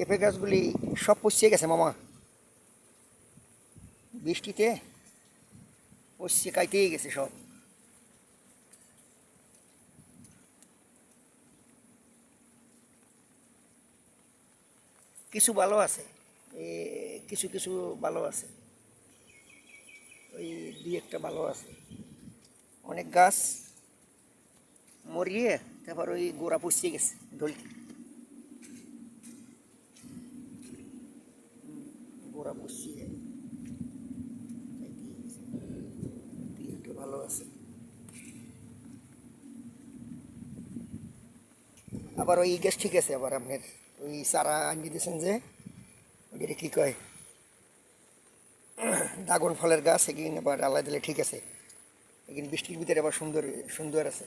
পেঁপে গাছগুলি সব পচিয়ে গেছে মামা, বৃষ্টিতে পচিয়ে কাইতেই গেছে সব। কিছু ভালো আছে, কিছু কিছু ভালো আছে, ওই দুই একটা ভালো আছে। অনেক গাছ মরিয়ে তারপর ওই গোড়া পচিয়ে গেছে ঢলকি, গোড়া পচিয়ে দুই একটা ভালো আছে। আবার ওই গ্যাস ঠিক আছে, আবার আপনার ওই চারা আনিয়ে দিয়েছেন যে ওইটা কী কয় ড্রাগন ফলের গাছ, এগিয়ে আবার আলাদা দিলে ঠিক আছে। এখানে বৃষ্টির ভিতরে আবার সুন্দর সুন্দর আছে,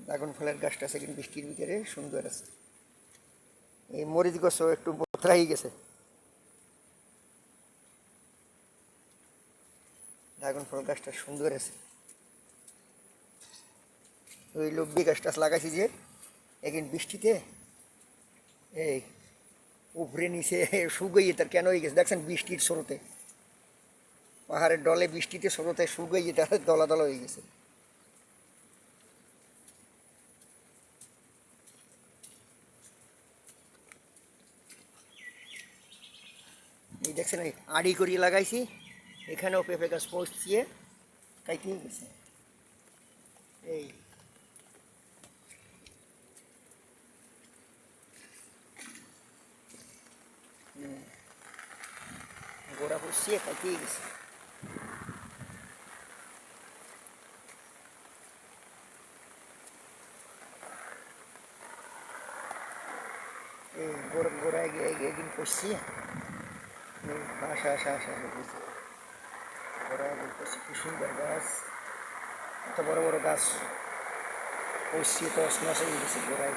ড্রাগন ফলের গাছটা আছে কিন্তু বৃষ্টির ভিতরে সুন্দর আছে। এই মরিচ গাছও একটু বতরাই গেছে, ড্রাগন ফল গাছটা সুন্দর আছে। ওই লব্বি গাছটা লাগাইছি যে এখন বৃষ্টিতে এই উপরে নিচে শুকিয়ে তার কেন হয়ে গেছে দেখছেন, বৃষ্টির স্রোতে, পাহাড়ের ডলে বৃষ্টিতে স্রোতে শুকিয়ে তার দলা দলা হয়ে গেছে। এই দেখছেন ওই আড়ি করিয়ে লাগাইছি, এখানেও পেঁপে গাছ পচিয়ে কাইতেই গেছে। এই গোড়া পচিয়ে কাইতেই গেছে। এই গোড়ায় একদিন পচিয়ে আসা আসা আসা বুঝছে, গোড়ায় পচি, কি সুন্দর গাছ, এত বড় বড় গাছ পচিয়ে তো অসমাস হয়ে গেছে গোড়ায়।